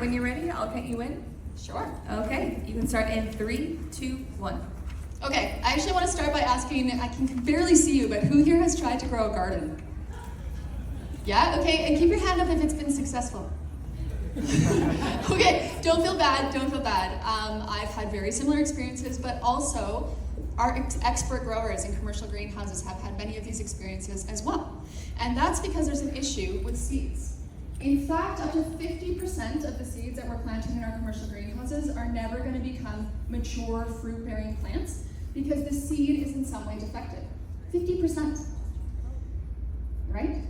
when you're ready, I'll count you in. Sure. Okay, you can start in 3, 2, 1. Okay, I actually want to start by asking, I can barely see you, but who here has tried to grow a garden? Yeah, okay, and keep your hand up if it's been successful. Okay, don't feel bad, don't feel bad. I've had very similar experiences, but also our expert growers in commercial greenhouses have had many of these experiences as well. And that's because there's an issue with seeds. In fact, up to 50% of the seeds that we're planting in our commercial greenhouses are never going to become mature fruit-bearing plants because the seed is in some way defective. 50%, right?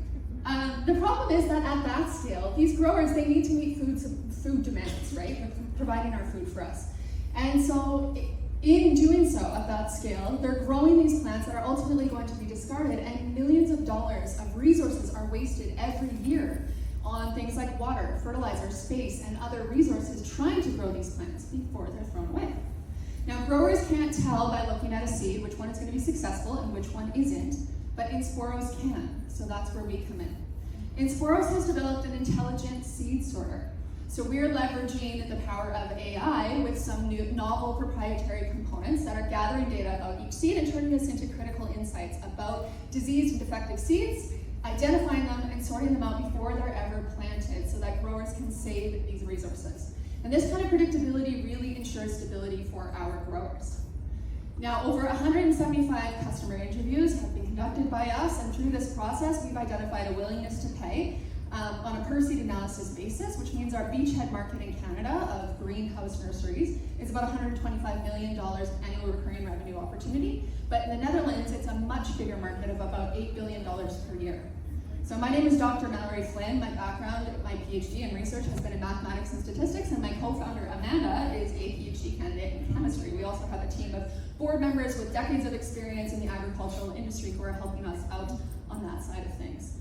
The problem is that at that scale, these growers, they need to meet food demands, right? With providing our food for us. And so in doing so at that scale, they're growing these plants that are ultimately going to be discarded, and millions of dollars of resources are wasted every year on things like water, fertilizer, space, and other resources trying to grow these plants before they're thrown away. Now, growers can't tell by looking at a seed which one is going to be successful and which one isn't, but Insporos can, so that's where we come in. Insporos has developed an intelligent seed sorter. So we're leveraging the power of AI with some new novel proprietary components that are gathering data about each seed and turning this into critical insights about diseased and defective seeds, identifying them and sorting them out before they're ever planted so that growers can save these resources. And this kind of predictability really ensures stability for our growers. Now, over 175 customer interviews have been conducted by us, and through this process, we've identified a willingness to pay on a per-seed analysis basis, which means our beachhead market in Canada of greenhouse nurseries is about $125 million annual recurring revenue opportunity. But in the Netherlands, it's a much bigger market of about $8 billion per year. So my name is Dr. Mallory Flynn. My background, my PhD in research has been in mathematics and statistics, and my co-founder, Amanda, is a PhD candidate in chemistry. We also have a team of board members with decades of experience in the agricultural industry who are helping us out on that side of things.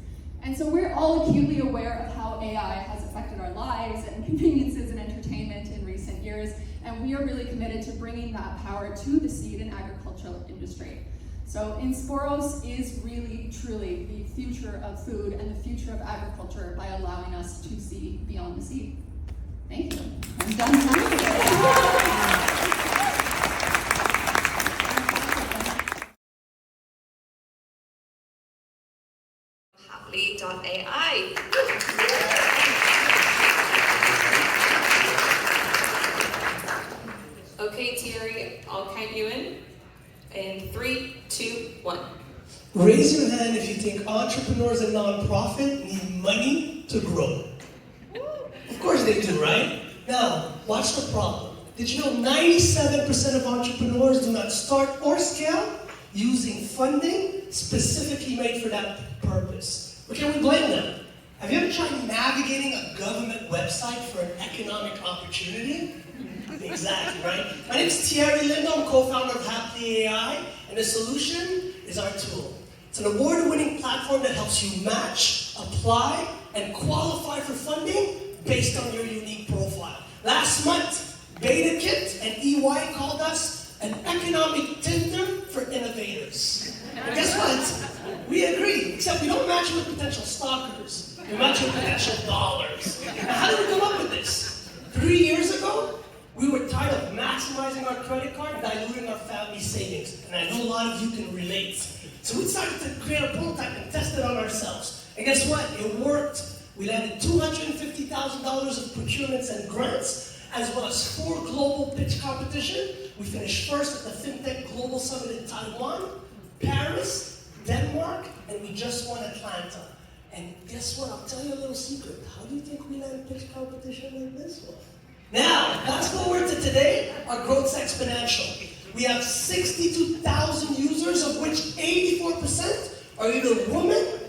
And so we're all acutely aware of how AI has affected our lives and conveniences and entertainment in recent years, and we are really committed to bringing that power to the seed and agricultural industry. So Insporos is really, truly the future of food and the future of agriculture by allowing us to see beyond the seed. Thank you. I'm done now. Happly.ai. Okay, Thierry, I'll count you in 3, 2, 1. Raise your hand if you think entrepreneurs and nonprofit need money to grow. Of course they do, right? Now, watch the problem. Did you know 97% of entrepreneurs do not start or scale using funding specifically made for that purpose? But can we blame them? Have you ever tried navigating a government website for an economic opportunity? Exactly, right? My name is Thierry, I'm co-founder of Happly.ai, and the solution is our tool. It's an award-winning platform that helps you match, apply, and qualify for funding based on your unique profile. Last month, BetaKit and EY called us an economic Tinder for innovators. And guess what? We agree, except we don't match with potential stalkers. We match with potential dollars. Now, how did we come up with this? 3 years ago, we were tired of maximizing our credit card, diluting our family savings. And I know a lot of you can relate. So we decided to create a prototype and test it on ourselves. And guess what? It worked. We landed $250,000 of procurements and grants, as well as 4 global pitch competitions. We finished first at the FinTech Global Summit in Taiwan, Paris, Denmark, and we just won Atlanta. And guess what? I'll tell you a little secret. How do you think we land a pitch competition like this one? Now, fast forward to today, our growth's exponential. We have 62,000 users, of which 84% are either women,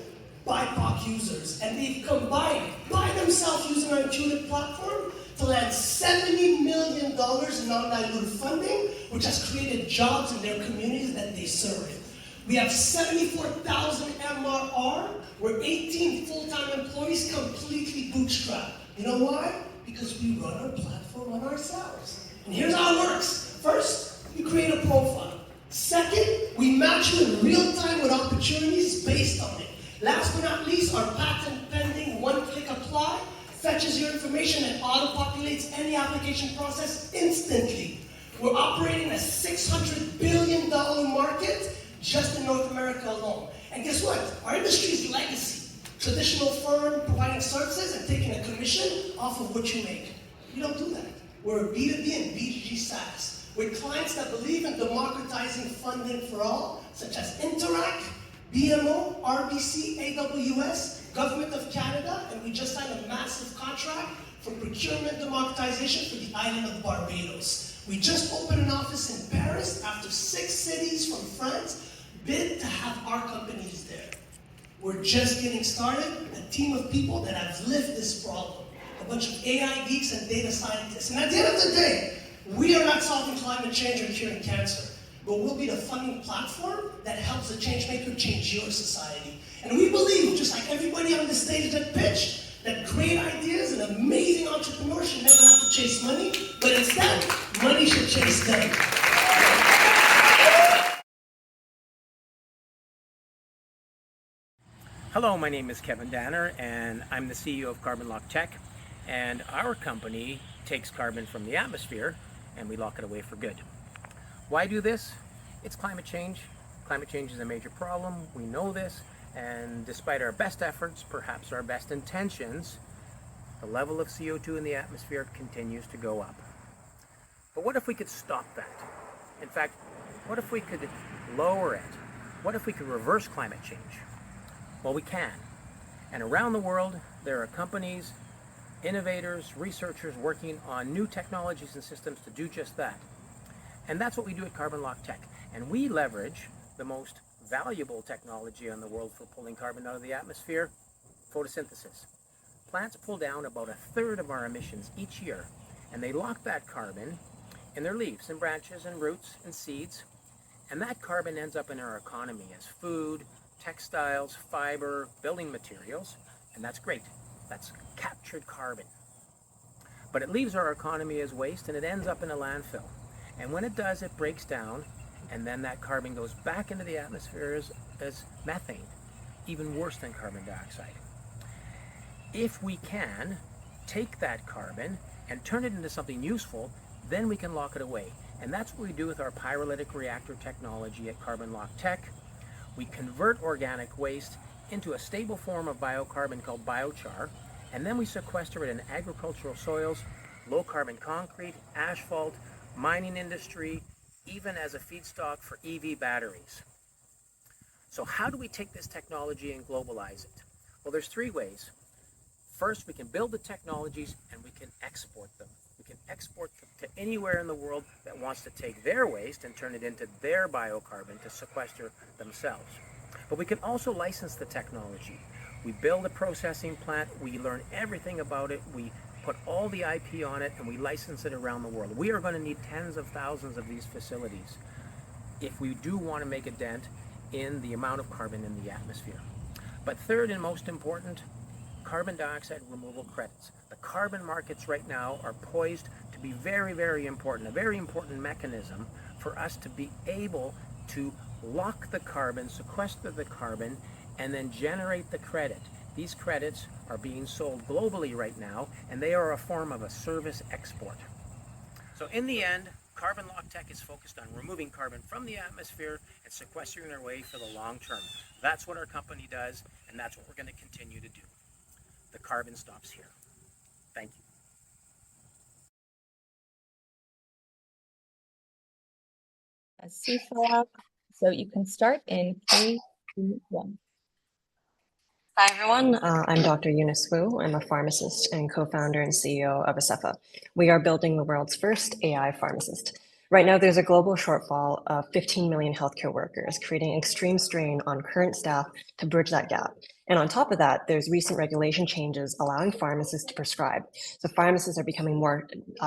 BIPOC users, and they've combined by themselves using our intuitive platform to land $70 million in non-dilutive funding, which has created jobs in their communities that they serve. We have 74,000 MRR, where 18 full-time employees completely bootstrapped. You know why? Because we run our platform on ourselves. And here's how it works. First, we create a profile. Second, we match you in real time with opportunities based on it. Last but not least, our patent pending one-click apply fetches your information and auto-populates any application process instantly. We're operating a $600 billion market just in North America alone. And guess what? Our industry's legacy. Traditional firm providing services and taking a commission off of what you make. We don't do that. We're a B2B and B2G SaaS with clients that believe in democratizing funding for all, such as Interact, BMO, RBC, AWS, Government of Canada, and we just signed a massive contract for procurement democratization for the island of Barbados. We just opened an office in Paris after 6 cities from France bid to have our companies there. We're just getting started, a team of people that have lived this problem. A bunch of AI geeks and data scientists. And at the end of the day, we are not solving climate change or curing cancer, but we'll be the funding platform that helps the change maker change your society. And we believe, just like everybody on the stage that pitched, that great ideas and amazing entrepreneurs should never have to chase money, but instead, money should chase them. Hello, my name is Kevin Danner, and I'm the CEO of Carbon Lock Tech. And our company takes carbon from the atmosphere and we lock it away for good. Why do this? It's climate change. Climate change is a major problem. We know this. And despite our best efforts, perhaps our best intentions, the level of CO2 in the atmosphere continues to go up. But what if we could stop that? In fact, what if we could lower it? What if we could reverse climate change? Well, we can. And around the world, there are companies, innovators, researchers working on new technologies and systems to do just that. And that's what we do at Carbon Lock Tech. And we leverage the most valuable technology in the world for pulling carbon out of the atmosphere, photosynthesis. Plants pull down about 1/3 of our emissions each year, and they lock that carbon in their leaves and branches and roots and seeds. And that carbon ends up in our economy as food, textiles, fiber, building materials, and that's great. That's captured carbon. But it leaves our economy as waste and it ends up in a landfill. And when it does, it breaks down, and then that carbon goes back into the atmosphere as methane, even worse than carbon dioxide. If we can take that carbon and turn it into something useful, then we can lock it away. And that's what we do with our pyrolytic reactor technology at Carbon Lock Tech. We convert organic waste into a stable form of biocarbon called biochar, and then we sequester it in agricultural soils, low carbon concrete, asphalt, mining industry, even as a feedstock for EV batteries. So how do we take this technology and globalize it? Well, there's 3 ways. First, we can build the technologies and we can export them. We can export them to anywhere in the world that wants to take their waste and turn it into their biocarbon to sequester themselves. But we can also license the technology. We build a processing plant, we learn everything about it, we put all the IP on it, and we license it around the world. We are going to need tens of thousands of these facilities if we do want to make a dent in the amount of carbon in the atmosphere. But third and most important, carbon dioxide removal credits. The carbon markets right now are poised to be very, very important, a very important mechanism for us to be able to lock the carbon, sequester the carbon, and then generate the credit. These credits are being sold globally right now, and they are a form of a service export. So in the end, Carbon Lock Tech is focused on removing carbon from the atmosphere and sequestering their way for the long term. That's what our company does, and that's what we're going to continue to do. The carbon stops here. Thank you. Asepha. So you can start in 3, 2, 1. Hi, everyone. I'm Dr. Eunice Wu. I'm a pharmacist and co-founder and CEO of Asepha. We are building the world's first AI pharmacist. Right now, there's a global shortfall of 15 million healthcare workers, creating extreme strain on current staff to bridge that gap. And on top of that, there's recent regulation changes allowing pharmacists to prescribe. So pharmacists are becoming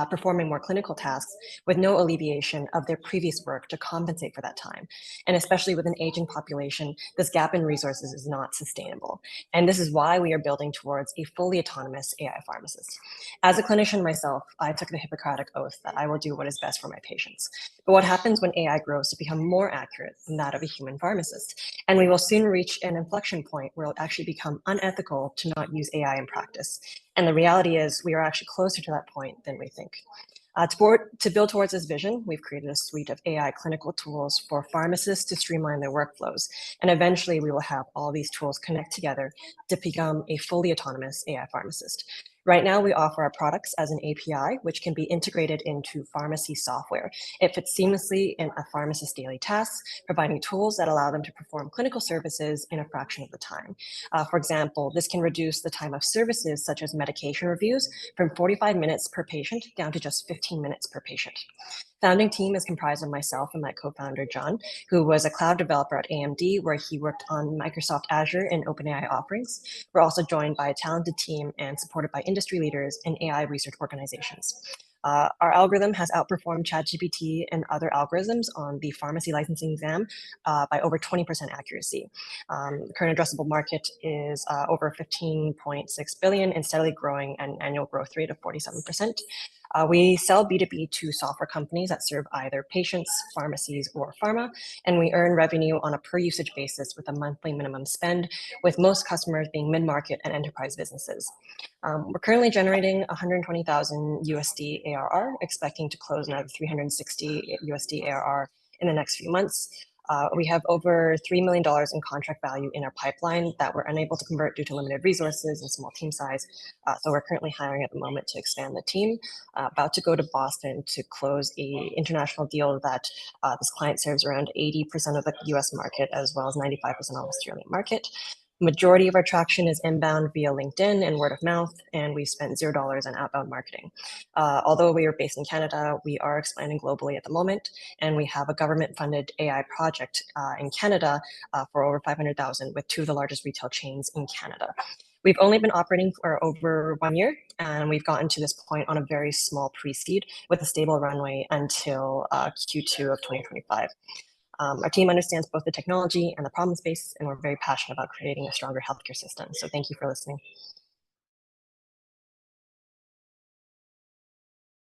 performing more clinical tasks with no alleviation of their previous work to compensate for that time. And especially with an aging population, this gap in resources is not sustainable. And this is why we are building towards a fully autonomous AI pharmacist. As a clinician myself, I took the Hippocratic oath that I will do what is best for my patients. But what happens when AI grows to become more accurate than that of a human pharmacist? And we will soon reach an inflection point where it'll actually become unethical to not use AI in practice. And the reality is we are actually closer to that point than we think. To build towards this vision, we've created a suite of AI clinical tools for pharmacists to streamline their workflows. And eventually we will have all these tools connect together to become a fully autonomous AI pharmacist. Right now, we offer our products as an API, which can be integrated into pharmacy software. It fits seamlessly in a pharmacist's daily tasks, providing tools that allow them to perform clinical services in a fraction of the time. For example, this can reduce the time of services such as medication reviews from 45 minutes per patient down to just 15 minutes per patient. Founding team is comprised of myself and my co-founder, John, who was a cloud developer at AMD, where he worked on Microsoft Azure and OpenAI offerings. We're also joined by a talented team and supported by industry leaders and AI research organizations. Our algorithm has outperformed ChatGPT and other algorithms on the pharmacy licensing exam by over 20% accuracy. The current addressable market is over 15.6 billion and steadily growing at an annual growth rate of 47%. We sell B2B to software companies that serve either patients, pharmacies, or pharma, and we earn revenue on a per usage basis with a monthly minimum spend, with most customers being mid-market and enterprise businesses. We're currently generating 120,000 USD ARR, expecting to close another 360 USD ARR in the next few months. We have over $3 million in contract value in our pipeline that we're unable to convert due to limited resources and small team size. So we're currently hiring at the moment to expand the team, about to go to Boston to close an international deal that this client serves around 80% of the US market, as well as 95% of the Australian market. Majority of our traction is inbound via LinkedIn and word of mouth, and we've spent $0 on outbound marketing. Although we are based in Canada, we are expanding globally at the moment, and we have a government-funded AI project in Canada for over $500,000 with two of the largest retail chains in Canada. We've only been operating for over 1 year, and we've gotten to this point on a very small pre-seed with a stable runway until Q2 of 2025. Our team understands both the technology and the problem space, and we're very passionate about creating a stronger healthcare system. So thank you for listening.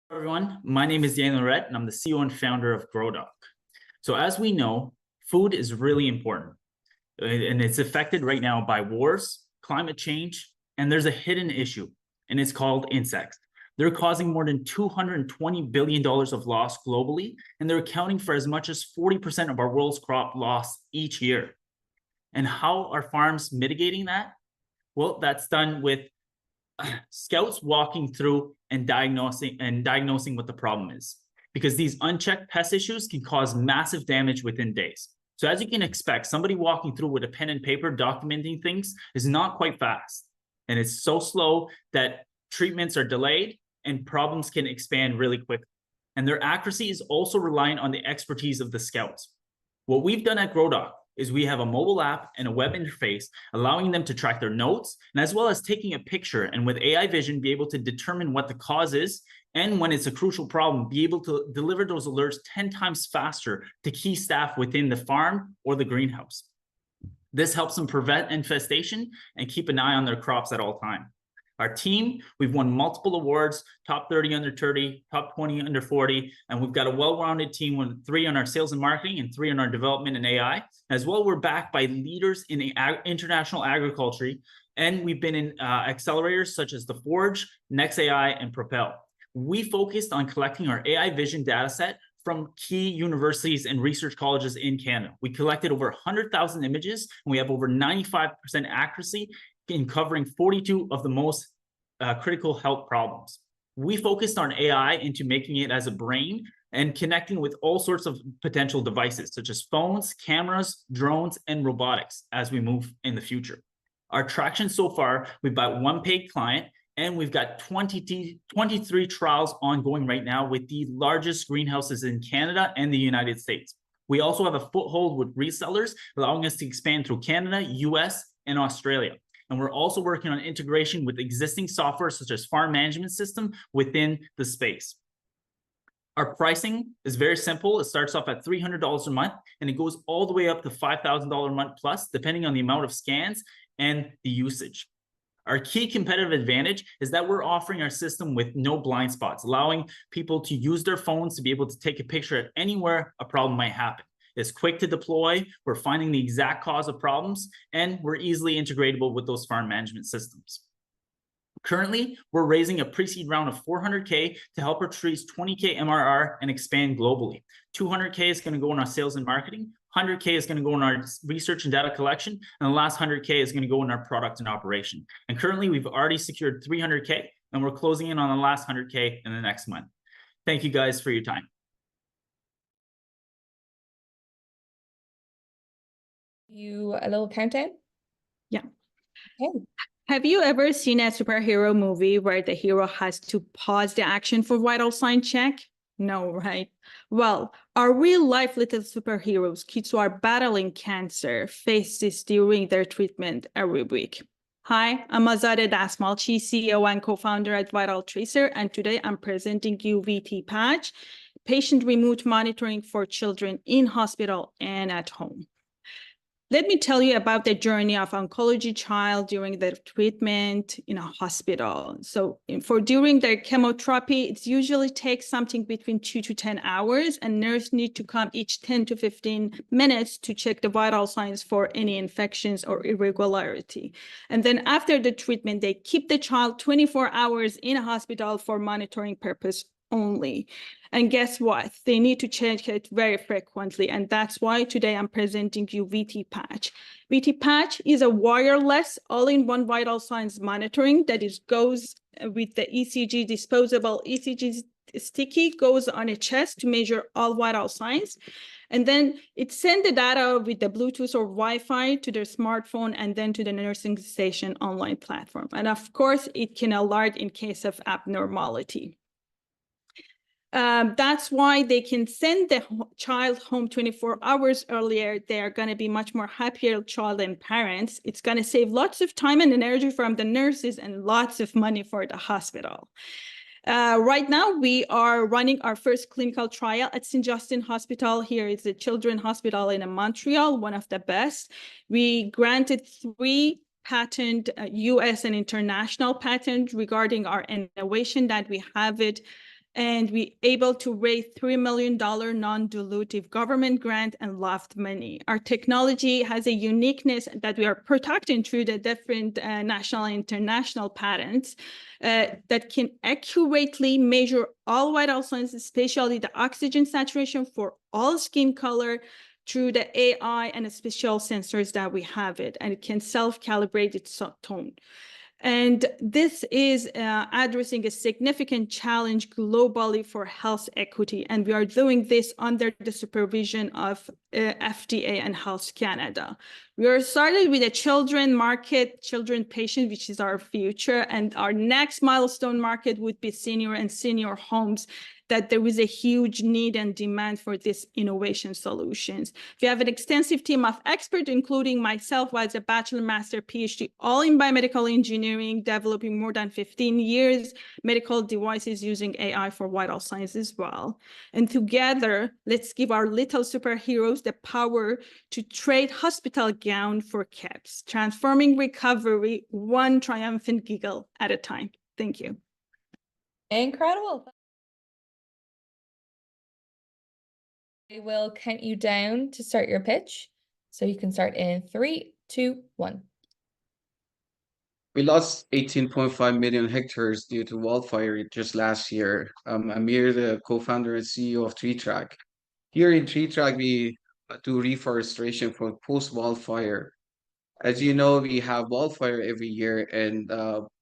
Hello everyone, my name is Lirette, and I'm the CEO and founder of GrowDoc. So as we know, food is really important, and it's affected right now by wars, climate change, and there's a hidden issue, and it's called insects. They're causing more than $220 billion of loss globally, and they're accounting for as much as 40% of our world's crop loss each year. And how are farms mitigating that? Well, that's done with scouts walking through and diagnosing what the problem is, because these unchecked pest issues can cause massive damage within days. So as you can expect, somebody walking through with a pen and paper documenting things is not quite fast, and it's so slow that treatments are delayed and problems can expand really quickly. And their accuracy is also reliant on the expertise of the scouts. What we've done at GrowDoc is we have a mobile app and a web interface allowing them to track their notes, and as well as taking a picture, and with AI vision be able to determine what the cause is, and when it's a crucial problem, be able to deliver those alerts 10 times faster to key staff within the farm or the greenhouse. This helps them prevent infestation and keep an eye on their crops at all times. Our team, we've won multiple awards, top 30 under 30, top 20 under 40, and we've got a well-rounded team with 3 on our sales and marketing and 3 on our development and AI. As well, we're backed by leaders in international agriculture, and we've been in accelerators such as The Forge, NextAI, and Propel. We focused on collecting our AI vision data set from key universities and research colleges in Canada. We collected over 100,000 images, and we have over 95% accuracy in covering 42 of the most critical health problems. We focused on AI into making it as a brain and connecting with all sorts of potential devices, such as phones, cameras, drones, and robotics as we move in the future. Our traction so far, we've got 1 paid client, and we've got 23 trials ongoing right now with the largest greenhouses in Canada and the United States. We also have a foothold with resellers, allowing us to expand through Canada, US, and Australia. And we're also working on integration with existing software such as farm management system within the space. Our pricing is very simple. It starts off at $300 a month, and it goes all the way up to $5,000 a month plus, depending on the amount of scans and the usage. Our key competitive advantage is that we're offering our system with no blind spots, allowing people to use their phones to be able to take a picture at anywhere a problem might happen. It's quick to deploy. We're finding the exact cause of problems, and we're easily integratable with those farm management systems. Currently, we're raising a pre-seed round of $400K to help us reach 20K MRR and expand globally. 200K is going to go in our sales and marketing, 100K is going to go in our research and data collection, and the last 100K is going to go in our product and operation. And currently, we've already secured 300K, and we're closing in on the last 100K in the next month. Thank you guys for your time. You a little countdown? Yeah. Okay. Have you ever seen a superhero movie where the hero has to pause the action for vital sign check? No, right? Well, our real life little superheroes, kids who are battling cancer, face this during their treatment every week. Hi, I'm Azadeh Dastmalchi, CEO and co-founder at VitalTracer, and today I'm presenting you VT Patch, patient remote monitoring for children in hospital and at home. Let me tell you about the journey of oncology child during their treatment in a hospital. So during their chemotherapy, it usually takes something between 2 to 10 hours, and nurse need to come each 10 to 15 minutes to check the vital signs for any infections or irregularity. And then after the treatment, they keep the child 24 hours in a hospital for monitoring purpose only. And guess what? They need to check it very frequently. And that's why today I'm presenting you VT Patch. VT Patch is a wireless all-in-one vital signs monitoring that goes with the ECG disposable ECG sticky, goes on a chest to measure all vital signs. And then it sends the data with the Bluetooth or Wi-Fi to their smartphone and then to the nursing station online platform. And of course, it can alert in case of abnormality. That's why they can send the child home 24 hours earlier. They are going to be much more happier child and parents. It's going to save lots of time and energy from the nurses and lots of money for the hospital. Right now, we are running our first clinical trial at St. Justin Hospital. Here is the Children's Hospital in Montreal, one of the best. We granted 3 patent, US and international patent regarding our innovation that we have it. And we able to raise $3 million non-dilutive government grant and loft money. Our technology has a uniqueness that we are protecting through the different national and international patents that can accurately measure all vital signs, especially the oxygen saturation for all skin color through the AI and the special sensors that we have it, and it can self-calibrate its tone. And this is addressing a significant challenge globally for health equity. And we are doing this under the supervision of FDA and Health Canada. We are started with a children market, children patient, which is our future. And our next milestone market would be senior and senior homes, that there is a huge need and demand for this innovation solutions. We have an extensive team of experts, including myself, who has a bachelor, master, PhD, all in biomedical engineering, developing more than 15 years medical devices using AI for vital signs as well. And together, let's give our little superheroes the power to trade hospital gown for caps, transforming recovery one triumphant giggle at a time. Thank you. Incredible. I will count you down to start your pitch. So you can start in 3, 2, 1. We lost 18.5 million hectares due to wildfire just last year. Amir, the co-founder and CEO of TreeTrack. Here in TreeTrack, we do reforestation for post-wildfire. As you know, we have wildfire every year, and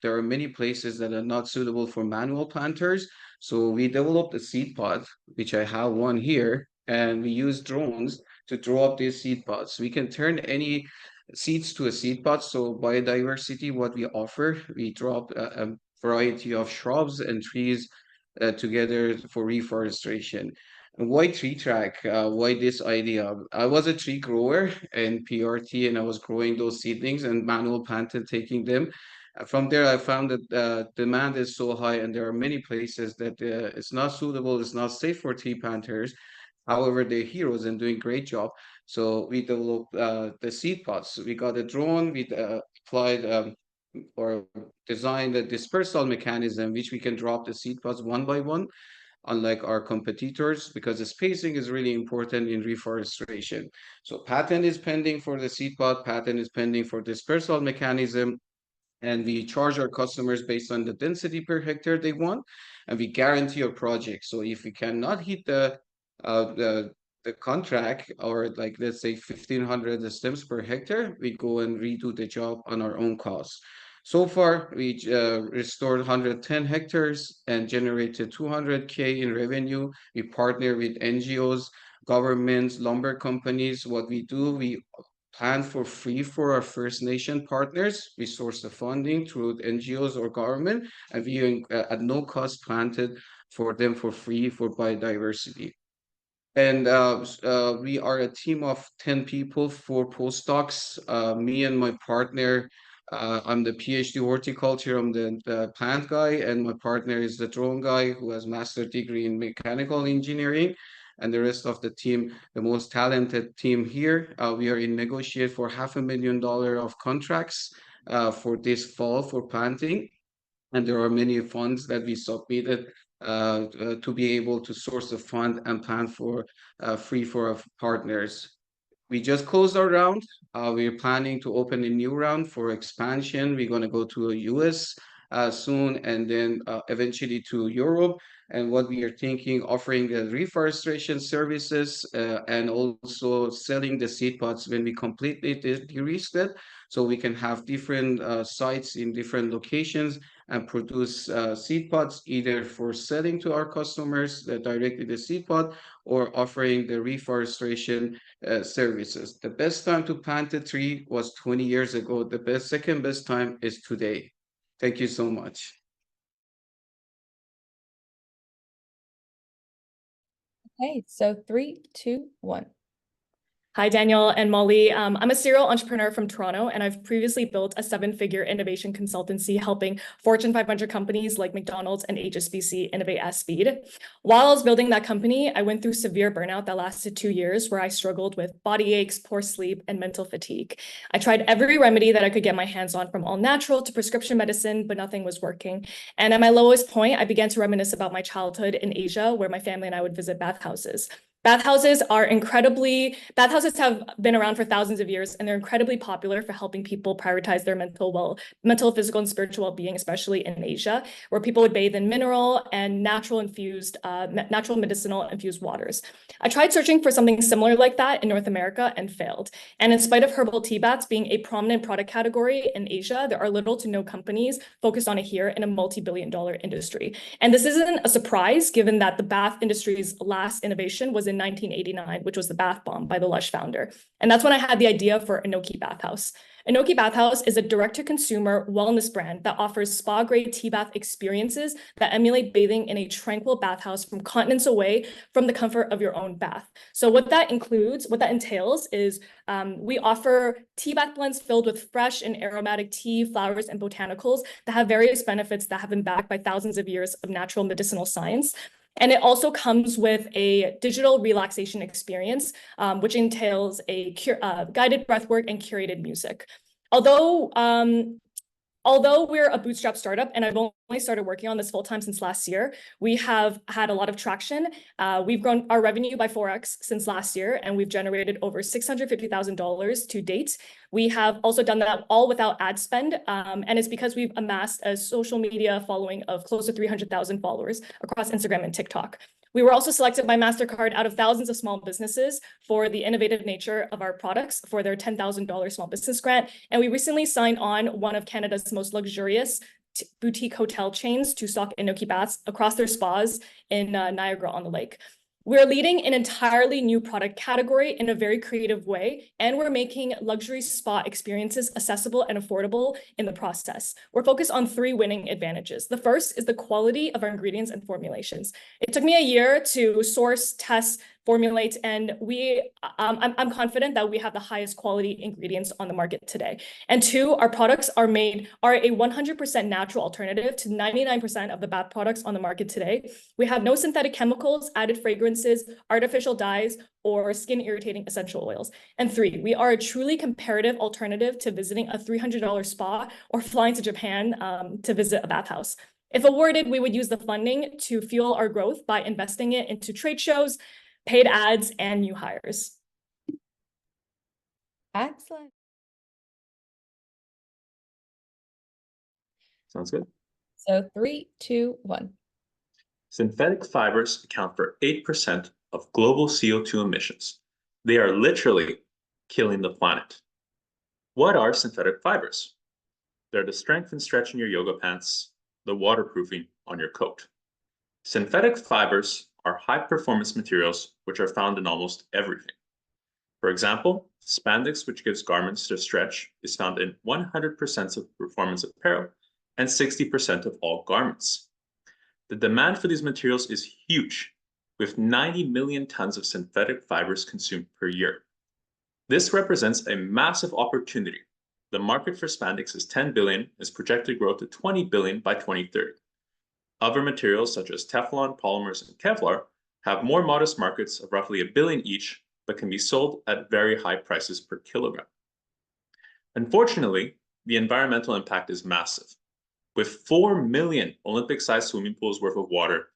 there are many places that are not suitable for manual planters. So we developed a seed pod, which I have one here, and we use drones to draw up these seed pods. We can turn any seeds to a seed pod. So biodiversity, what we offer, we drop a variety of shrubs and trees together for reforestation. And why TreeTrack? Why this idea? I was a tree grower in PRT, and I was growing those seedlings and manual planted, taking them. From there, I found that demand is so high, and there are many places that it's not suitable, it's not safe for tree planters. However, they're heroes and doing great job. So we developed the seed pods. We got a drone. We applied or designed a dispersal mechanism, which we can drop the seed pods one by one. unlike our competitors, because the spacing is really important in reforestation. So patent is pending for the seed pod, patent is pending for dispersal mechanism, and we charge our customers based on the density per hectare they want, and we guarantee a project. So if we cannot hit the contract, or like let's say 1,500 stems per hectare, we go and redo the job on our own cost. So far, we restored 110 hectares and generated 200K in revenue. We partner with NGOs, governments, lumber companies. What we do, we plan for free for our First Nation partners. We source the funding through NGOs or government, and we at no cost planted for them for free for biodiversity. And we are a team of 10 people, 4 postdocs. Me and my partner, I'm the PhD horticulture, I'm the plant guy, and my partner is the drone guy who has master's degree in mechanical engineering. And the rest of the team, the most talented team here, we are in negotiate for $500,000 of contracts for this fall for planting. And there are many funds that we submitted to be able to source a fund and plan for free for our partners. We just closed our round. We're planning to open a new round for expansion. We're going to go to the US soon, and then eventually to Europe. And what we are thinking, offering the reforestation services and also selling the seed pods when we completely de-risk it, so we can have different sites in different locations and produce seed pods either for selling to our customers directly the seed pod, or offering the reforestation services. The best time to plant a tree was 20 years ago. The second best time is today. Thank you so much. Okay, so 3, 2, 1. Hi, Daniel and Molly. I'm a serial entrepreneur from Toronto, and I've previously built a 7-figure innovation consultancy helping Fortune 500 companies like McDonald's and HSBC innovate as feed. While I was building that company, I went through severe burnout that lasted 2 years, where I struggled with body aches, poor sleep, and mental fatigue. I tried every remedy that I could get my hands on, from all natural to prescription medicine, but nothing was working. And at my lowest point, I began to reminisce about my childhood in Asia, where my family and I would visit bathhouses. Bathhouses have been around for thousands of years, and they're incredibly popular for helping people prioritize their mental, physical, and spiritual well-being, especially in Asia, where people would bathe in mineral and natural medicinal infused waters. I tried searching for something similar like that in North America and failed. And in spite of herbal tea baths being a prominent product category in Asia, there are little to no companies focused on it here in a multi-billion-dollar industry. And this isn't a surprise, given that the bath industry's last innovation was in 1989, which was the bath bomb by the Lush founder. And that's when I had the idea for Inoki Bathhouse. Inoki Bathhouse is a direct-to-consumer wellness brand that offers spa-grade tea bath experiences that emulate bathing in a tranquil bathhouse from continents away from the comfort of your own bath. So what that entails is we offer tea bath blends filled with fresh and aromatic tea, flowers, and botanicals that have various benefits that have been backed by thousands of years of natural medicinal science. And it also comes with a digital relaxation experience, which entails a guided breathwork and curated music. Although we're a bootstrap startup, and I've only started working on this full-time since last year, we have had a lot of traction. We've grown our revenue by 4x since last year, and we've generated over $650,000 to date. We have also done that all without ad spend, and it's because we've amassed a social media following of close to 300,000 followers across Instagram and TikTok. We were also selected by MasterCard out of thousands of small businesses for the innovative nature of our products for their $10,000 small business grant. And we recently signed on one of Canada's most luxurious boutique hotel chains to stock Inoki baths across their spas in Niagara-on-the-Lake. We're leading an entirely new product category in a very creative way, and we're making luxury spa experiences accessible and affordable in the process. We're focused on 3 winning advantages. The first is the quality of our ingredients and formulations. It took me a year to source, test, formulate, and I'm confident that we have the highest quality ingredients on the market today. And 2, our products are a 100% natural alternative to 99% of the bath products on the market today. We have no synthetic chemicals, added fragrances, artificial dyes, or skin irritating essential oils. And 3, we are a truly comparative alternative to visiting a $300 spa or flying to Japan to visit a bathhouse. If awarded, we would use the funding to fuel our growth by investing it into trade shows, paid ads, and new hires. Excellent. Sounds good. So 3, 2, 1. Synthetic fibers account for 8% of global CO2 emissions. They are literally killing the planet. What are synthetic fibers? They're the strength and stretch in your yoga pants, the waterproofing on your coat. Synthetic fibers are high-performance materials which are found in almost everything. For example, spandex, which gives garments their stretch, is found in 100% of performance apparel and 60% of all garments. The demand for these materials is huge, with 90 million tons of synthetic fibers consumed per year. This represents a massive opportunity. The market for spandex is 10 billion, is projected to grow to 20 billion by 2030. Other materials such as Teflon, polymers, and Kevlar have more modest markets of roughly $1 billion each, but can be sold at very high prices per kilogram. Unfortunately, the environmental impact is massive. With 4 million Olympic-sized swimming pools worth of water,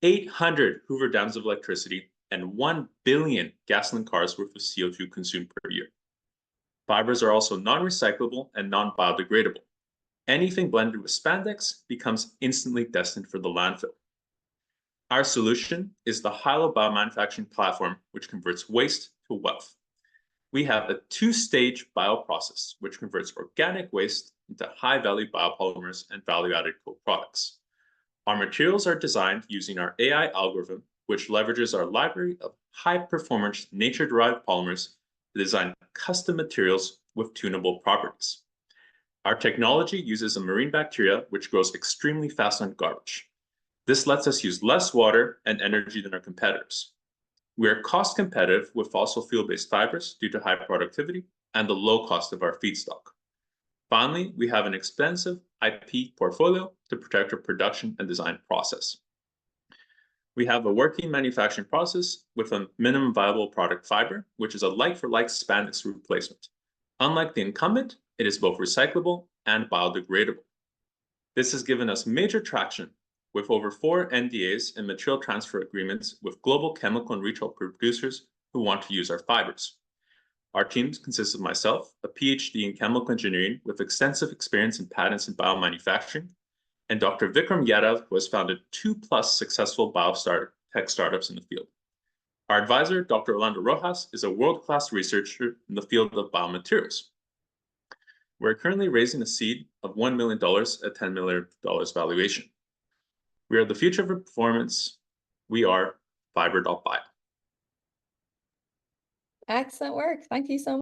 800 Hoover dams of electricity, and 1 billion gasoline cars worth of CO2 consumed per year. Fibers are also non-recyclable and non-biodegradable. Anything blended with spandex becomes instantly destined for the landfill. Our solution is the Hilo biomanufacturing platform, which converts waste to wealth. We have a two-stage bioprocess, which converts organic waste into high-value biopolymers and value-added co-products. Our materials are designed using our AI algorithm, which leverages our library of high-performance nature-derived polymers to design custom materials with tunable properties. Our technology uses a marine bacteria which grows extremely fast on garbage. This lets us use less water and energy than our competitors. We are cost competitive with fossil fuel-based fibers due to high productivity and the low cost of our feedstock. Finally, we have an expensive IP portfolio to protect our production and design process. We have a working manufacturing process with a minimum viable product fiber, which is a like-for-like spandex replacement. Unlike the incumbent, it is both recyclable and biodegradable. This has given us major traction with over 4 NDAs and material transfer agreements with global chemical and retail producers who want to use our fibers. Our team consists of myself, a PhD in chemical engineering with extensive experience in patents and biomanufacturing, and Dr. Vikram Yadav, who has founded 2+ successful biotech startups in the field. Our advisor, Dr. Orlando Rojas, is a world-class researcher in the field of biomaterials. We're currently raising a seed of $1 million at $10 million valuation. We are the future of performance. We are FIBR.BIO. Excellent work. Thank you so much.